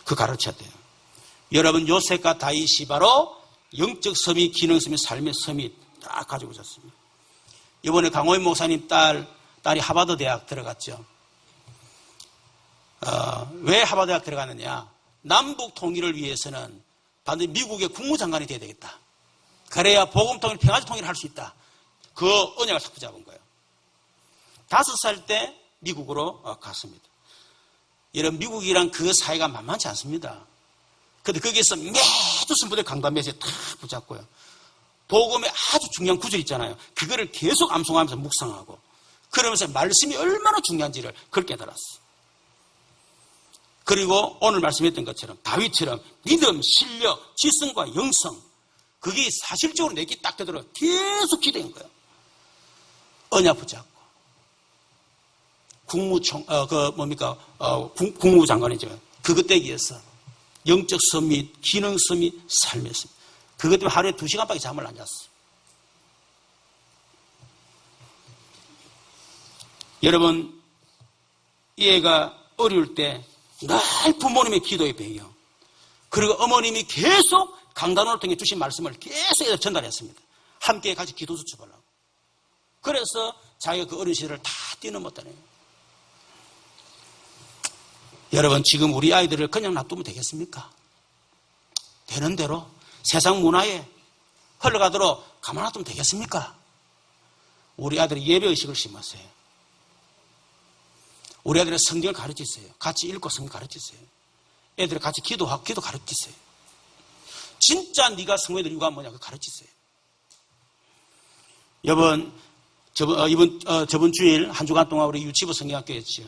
그 가르쳐야 돼요. 여러분 요셉과 다윗이 바로 영적 서밋, 기능 서밋, 삶의 서밋 다 가지고 오셨습니다. 이번에 강호인 목사님 딸 딸이 하버드 대학 들어갔죠. 왜 하버드 대학 들어갔느냐? 남북 통일을 위해서는 반드시 미국의 국무장관이 돼야 되겠다. 그래야 보금통일, 평화적 통일을 할 수 있다. 그 언약을 딱 붙잡은 거예요. 5살 때 미국으로 갔습니다. 여러분, 미국이란 그 사회가 만만치 않습니다. 근데 거기에서 매주 선포될 강단메시지 탁 붙잡고요. 복음의 아주 중요한 구절 있잖아요. 그거를 계속 암송하면서 묵상하고, 그러면서 말씀이 얼마나 중요한지를 그걸 깨달았어. 그리고 오늘 말씀했던 것처럼 다윗처럼 믿음, 실력, 지성과 영성, 그게 사실적으로 내게 딱 되도록 계속 기대한 거예요. 언약 붙잡고. 국무장관이죠. 그것 떼기에서 영적 서밋, 기능 서밋, 삶의 서밋. 그것 때문에 하루에 2시간밖에 잠을 안 잤어. 여러분, 이 애가 어려울 때 늘 부모님의 기도의 배경, 그리고 어머님이 계속 강단원을 통해 주신 말씀을 계속 전달했습니다. 함께 같이 기도 수첩하려고. 그래서 자기가 그 어린 시절을 다 뛰어넘었다네요. 여러분, 지금 우리 아이들을 그냥 놔두면 되겠습니까? 되는 대로 세상 문화에 흘러가도록 가만 놔두면 되겠습니까? 우리 아들이 예배의식을 심었어요. 우리 아들의 성경을 가르치세요. 같이 읽고 성경 가르치세요. 애들 같이 기도하고 기도 가르치세요. 진짜 네가 성경에 될 이유가 뭐냐, 그거 가르치세요. 저번 주일 한 주간 동안 우리 유치부 성경학교 했죠.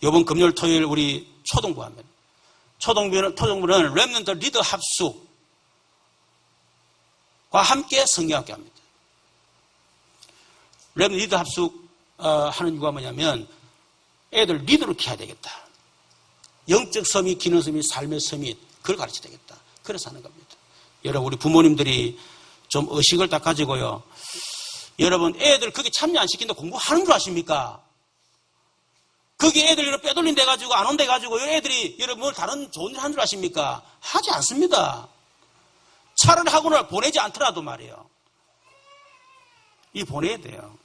이번 금요일 토요일 우리 초등부 합니다. 초등부는 렘넌트 리더 합숙과 함께 성경학교 합니다. 렘넌트 리더 합숙 하는 이유가 뭐냐면 애들 리더로 키워야 되겠다. 영적 서밋, 기능 서밋, 삶의 서밋, 그걸 가르쳐야 되겠다. 그래서 하는 겁니다. 여러분, 우리 부모님들이 좀 의식을 딱 가지고요. 여러분, 애들 거기 참여 안 시킨다 공부하는 줄 아십니까? 거기 애들 이렇게 빼돌린 데 가지고 안 온 데 가지고 애들이 여러분 뭘 다른 좋은 일 하는 줄 아십니까? 하지 않습니다. 차라리 학원을 보내지 않더라도 말이에요. 이 보내야 돼요.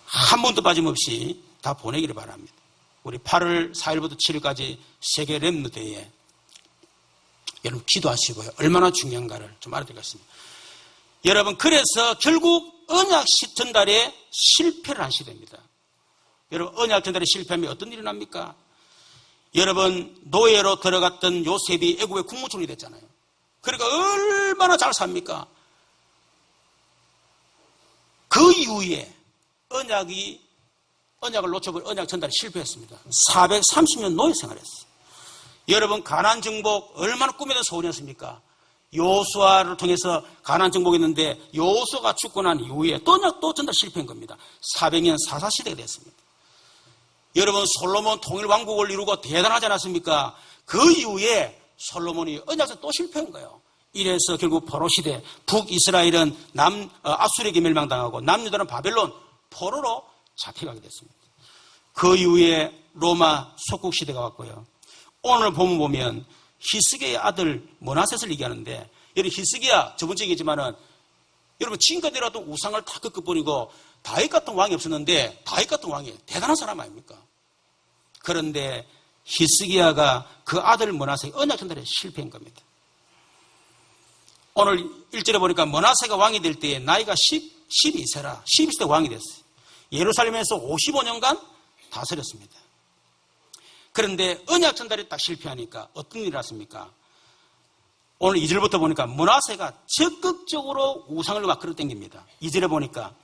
한 번도 빠짐없이 다 보내기를 바랍니다. 우리 8월 4일부터 7일까지 세계 렘넌트대회에 여러분 기도하시고요. 얼마나 중요한가를 좀 알아야 될 것 같습니다. 여러분, 그래서 결국 언약 전달에 실패를 한 시대입니다. 여러분, 언약 전달에 실패하면 어떤 일이 납니까? 여러분, 노예로 들어갔던 요셉이 애굽의 국무총리 됐잖아요. 그러니까 얼마나 잘 삽니까? 그 이후에 언약을 놓쳐버려 언약 전달에 실패했습니다. 430년 노예 생활했어요. 여러분, 가나안 정복 얼마나 꿈에도 소원이었습니까? 여호수아를 통해서 가나안 정복했는데 여호수아가 죽고 난 이후에 또 언약도 전달 실패한 겁니다. 400년 사사시대가 됐습니다. 여러분, 솔로몬 통일왕국을 이루고 대단하지 않았습니까? 그 이후에 솔로몬이 언약에서 또 실패한 거예요. 이래서 결국 포로 시대, 북이스라엘은 아수르에게 멸망당하고 남유다는 바벨론, 포로로 잡혀가게 됐습니다. 그 이후에 로마 속국 시대가 왔고요. 오늘 보면 히스기야의 아들 므낫셋을 얘기하는데, 여러분, 히스기야 저번 주에 얘기했지만은 여러분 지금까지 내려왔던 우상을 다 꺾어버리고 다윗 같은 왕이 없었는데 다윗 같은 왕이 대단한 사람 아닙니까? 그런데 히스기야가 그 아들 므낫셋의 언약 전달에 실패한 겁니다. 오늘 1절에 보니까 므낫셋가 왕이 될 때에 나이가 12세라 12세 왕이 됐어요. 예루살렘에서 55년간 다스렸습니다. 그런데 언약 전달이 딱 실패하니까 어떤 일이 났습니까? 오늘 2절부터 보니까 므낫셋가 적극적으로 우상을 막 끌어당깁니다. 2절에 보니까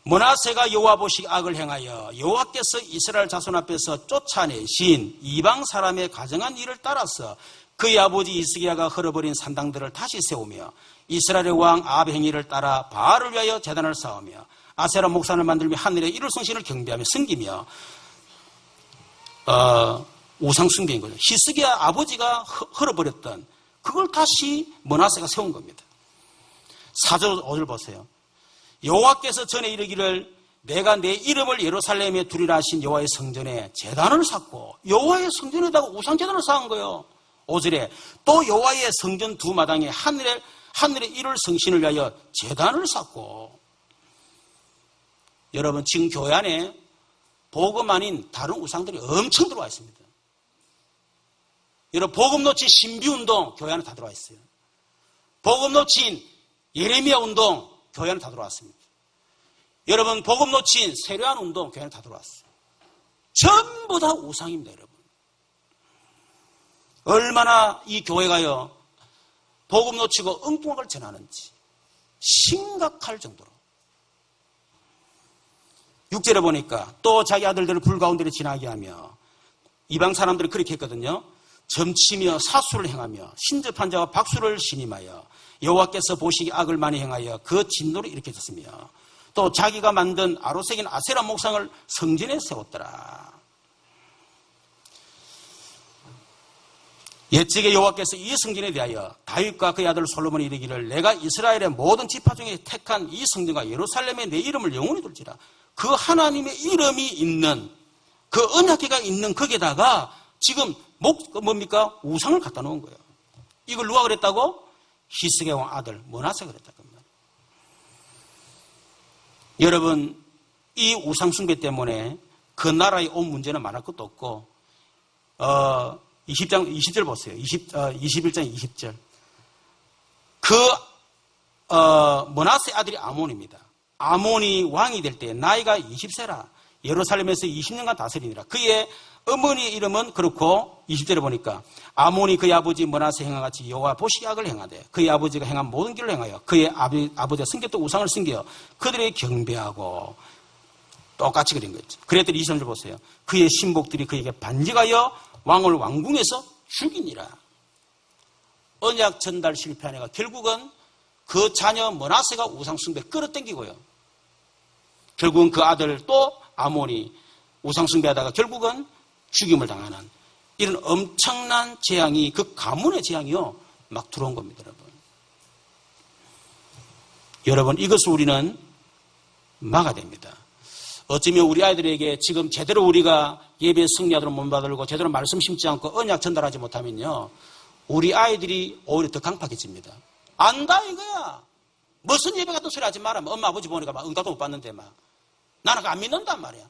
므낫셋가 여호와 보시기 악을 행하여 여호와께서 이스라엘 자손 앞에서 쫓아내신 이방 사람의 가정한 일을 따라서 그의 아버지 히스기야가 헐어버린 산당들을 다시 세우며 이스라엘의 왕 아합 행위를 따라 바알을 위하여 제단을 쌓으며 아세라 목산을 만들며 하늘의 이룰 성신을 경배하며 섬기며 우상 숭배인 거죠. 히스기야 아버지가 헐어버렸던 그걸 다시 므낫셋가 세운 겁니다. 4절 5절 보세요. 여호와께서 전에 이르기를 내가 내 이름을 예루살렘에 두리라 하신 여호와의 성전에 제단을 쌓고 여호와의 성전에다가 우상 제단을 쌓은 거예요. 5절에 또 여호와의 성전 두 마당에 하늘의 이룰 성신을 위하여 제단을 쌓고, 여러분, 지금 교회 안에 복음 아닌 다른 우상들이 엄청 들어와 있습니다. 여러분, 복음 놓친 신비운동 교회 안에 다 들어와 있어요. 복음 놓친 예레미야 운동 교회 안에 다 들어왔습니다. 여러분, 복음 놓친 세례한 운동 교회 안에 다 들어왔어요. 전부 다 우상입니다, 여러분. 얼마나 이 교회가요, 복음 놓치고 엉뚱한 전하는지 심각할 정도로. 6절에 보니까 또 자기 아들들을 불 가운데로 지나게 하며, 이방 사람들이 그렇게 했거든요. 점치며 사수를 행하며 신접한 자와 박수를 신임하여 여호와께서 보시기 악을 많이 행하여 그 진노를 일으켰으며, 또 자기가 만든 아로색인 아세라 목상을 성전에 세웠더라. 옛적에 여호와께서 이 성전에 대하여 다윗과 그의 아들 솔로몬이 이르기를, 내가 이스라엘의 모든 지파 중에 택한 이 성전과 예루살렘에 내 이름을 영원히 둘지라. 그 하나님의 이름이 있는 그 언약궤가 있는 거기에다가 지금 뭡니까? 우상을 갖다 놓은 거예요. 이걸 누가 그랬다고? 히스기야 왕 아들 므낫세가 그랬다고 말이에요. 여러분, 이 우상 숭배 때문에 그 나라에 온 문제는 말할 것도 없고, 20절 보세요. 21장 20절. 므낫세 아들이 아몬입니다. 아몬이 왕이 될 때 나이가 20세라. 예루살렘에서 20년간 다스리니라. 그의 어머니의 이름은 그렇고, 20절에 보니까 아몬이 그의 아버지 므낫세 행한 같이 여호와 보시기 악을 행하되 그의 아버지가 행한 모든 길을 행하여 그의 아버지가 섬겼던 우상을 섬겨 그들에게 경배하고, 똑같이 그린 거죠. 그랬더니 23절 보세요. 그의 신복들이 그에게 반직하여 왕을 왕궁에서 죽이니라. 언약 전달 실패한 애가 결국은 그 자녀 므낫세가 우상 숭배 끌어당기고요. 결국은 그 아들 또 아몬이 우상 숭배하다가 결국은 죽임을 당하는 이런 엄청난 재앙이, 그 가문의 재앙이요, 막 들어온 겁니다, 여러분. 여러분, 이것을 우리는 막아야 됩니다. 어쩌면 우리 아이들에게 지금 제대로 우리가 예배 승리하도록 몸받들고 제대로 말씀 심지 않고 언약 전달하지 못하면요, 우리 아이들이 오히려 더 강팍해집니다. 안다 이거야. 무슨 예배 같은 소리 하지 마라. 엄마 아버지 보니까 막 응답도 못 받는데 막 나는 안 믿는단 말이야.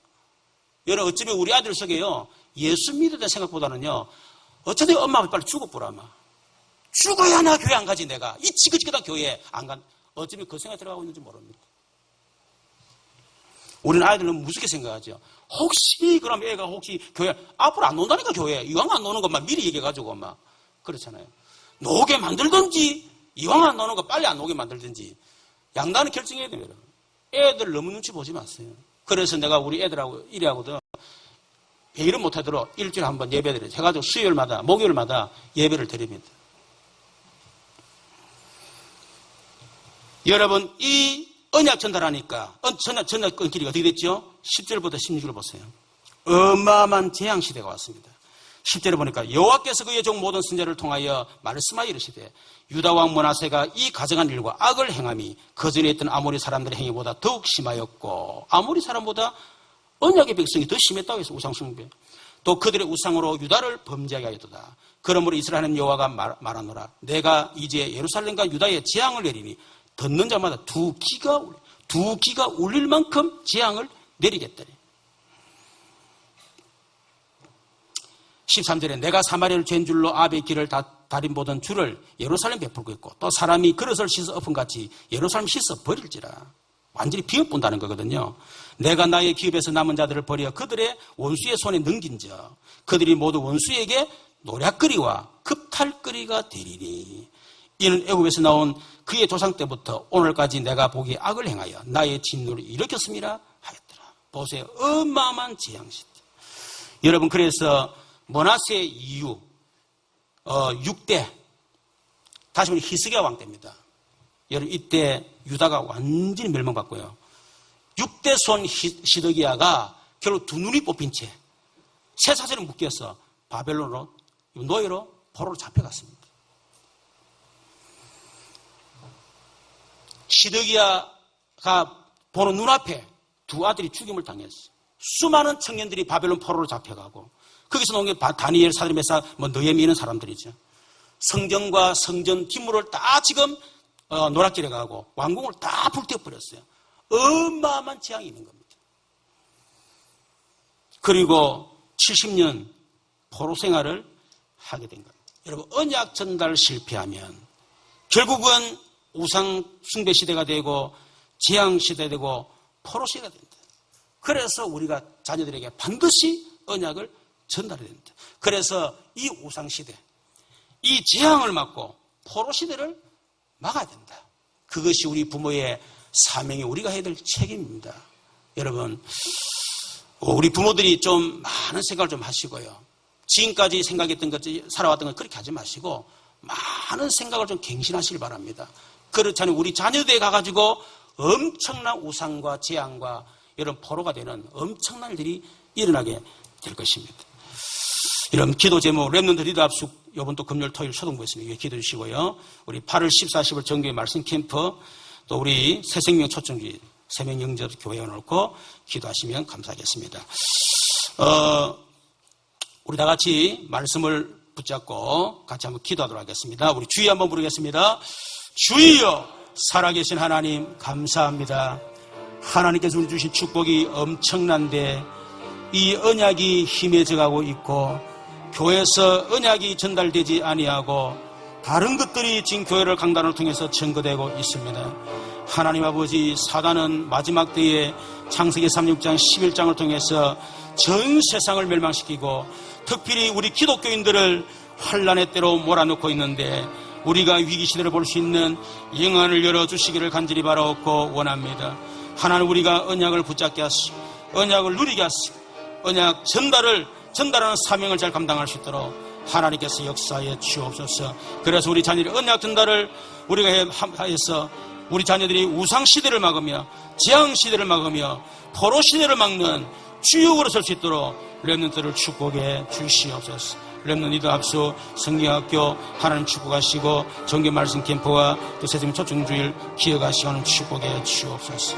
여러분, 어쩌면 우리 아이들 속에요, 예수 믿었다는 생각보다는요, 어쩌면 엄마 아버지 빨리 죽어보라 막. 죽어야 나 교회 안 가지 내가. 이 지긋지긋한 교회에 안 간. 어쩌면 그 생각이 들어가고 있는지 모릅니다. 우리는 아이들은 무섭게 생각하죠. 혹시 그럼 애가 혹시 교회 앞으로 안 논다니까, 교회 이왕 안 노는 것만 미리 얘기해가지고 막 그렇잖아요. 노게 만들든지 이왕 안 노는 거 빨리 안 노게 만들든지 양다는 결정해야 됩니다. 애들 너무 눈치 보지 마세요. 그래서 내가 우리 애들하고 이래 하거든. 회의를 못하도록 일주일에 한 번 예배드려요. 해가지고 수요일마다 목요일마다 예배를 드립니다. 여러분, 이 언약 전달하니까 전약 끊길이 어떻게 됐죠? 10절부터 16절 보세요. 어마어마한 재앙 시대가 왔습니다. 10절에 보니까 여호와께서 그의 종 모든 선지자를 통하여 말씀하여 이르시되, 유다 왕 므낫세가 이 가정한 일과 악을 행함이 그전에 있던 아모리 사람들의 행위보다 더욱 심하였고, 아모리 사람보다 언약의 백성이 더 심했다고 해서 우상 숭배. 또 그들의 우상으로 유다를 범죄하게 하였도다. 그러므로 이스라엘 하나님 여호와가 말하노라. 내가 이제 예루살렘과 유다에 재앙을 내리니 듣는 자마다 두 귀가 울릴 만큼 재앙을 내리겠다니. 13절에 내가 사마리아를 죄인 줄로 아베의 길을 달인 보던 줄을 예루살렘 베풀고 있고, 또 사람이 그릇을 씻어 엎은같이 예루살렘 씻어 버릴지라. 완전히 비워본다는 거거든요. 내가 나의 기업에서 남은 자들을 버려 그들의 원수의 손에 넘긴저 그들이 모두 원수에게 노략거리와 급탈거리가 되리니, 이는 애굽에서 나온 그의 조상 때부터 오늘까지 내가 보기에 악을 행하여 나의 진노를 일으켰음이라 하였더라. 보세요. 어마어마한 재앙시대. 여러분, 그래서 므낫세 이후 6대, 다시 말해 히스기야 왕 때입니다. 여러분, 이때 유다가 완전히 멸망받고요. 6대 손 시드기야가 결국 두 눈이 뽑힌 채 쇠사슬에 묶여서 바벨론으로, 노예로 포로로 잡혀갔습니다. 시드기야가 보는 눈앞에 두 아들이 죽임을 당했어요. 수많은 청년들이 바벨론 포로로 잡혀가고, 거기서 나온 게 다니엘, 사드메사, 느헤미 이런 사람들이죠. 성전과 성전 기물을 다 지금 노략질해 가고 왕궁을 다 불태워버렸어요. 어마어마한 재앙이 있는 겁니다. 그리고 70년 포로 생활을 하게 된 겁니다. 여러분, 언약 전달 실패하면 결국은 우상 숭배 시대가 되고 재앙 시대가 되고 포로 시대가 된다. 그래서 우리가 자녀들에게 반드시 언약을 전달해야 된다. 그래서 이 우상 시대, 이 재앙을 막고 포로 시대를 막아야 된다. 그것이 우리 부모의 사명이 우리가 해야 될 책임입니다. 여러분, 우리 부모들이 좀 많은 생각을 좀 하시고요. 지금까지 생각했던 것, 살아왔던 것 그렇게 하지 마시고 많은 생각을 좀 갱신하시길 바랍니다. 그렇지 않으면 우리 자녀들에 가가지고 엄청난 우상과 재앙과 이런 포로가 되는 엄청난 일들이 일어나게 될 것입니다. 이런 기도 제목, 렘넌트 리더 합숙, 이번 또 금요일, 토요일 초등부 있습니다. 기도해 주시고요. 우리 8월 14, 15일 정교회 말씀 캠프, 또 우리 새생명 초청기, 새명 영접 교회에 놓고 기도하시면 감사하겠습니다. 우리 다 같이 말씀을 붙잡고 같이 한번 기도하도록 하겠습니다. 우리 주의 한번 부르겠습니다. 주여, 살아계신 하나님 감사합니다. 하나님께서 우리 주신 축복이 엄청난데 이 언약이 희미해져가고 있고 교회에서 언약이 전달되지 아니하고 다른 것들이 지금 교회를 강단을 통해서 증거되고 있습니다. 하나님 아버지, 사단은 마지막 때에 창세기 36장 11장을 통해서 전 세상을 멸망시키고 특별히 우리 기독교인들을 환난의 때로 몰아넣고 있는데 우리가 위기시대를 볼 수 있는 영안을 열어주시기를 간절히 바라옵고 원합니다. 하나님, 우리가 언약을 붙잡게 하시고 언약을 누리게 하시고 언약 전달하는 사명을 잘 감당할 수 있도록 하나님께서 역사에 주옵소서. 그래서 우리 자녀들이 언약 전달을 우리가 해서 우리 자녀들이 우상시대를 막으며 재앙시대를 막으며 포로시대를 막는 주역으로 설 수 있도록 렘넌트를 축복해 주시옵소서. 렘넌트 리더 합숙, 성경학교 하나님 축복하시고 정규 말씀 캠프와 또 새생명 초청주일 기억하시고 축복해 주옵소서.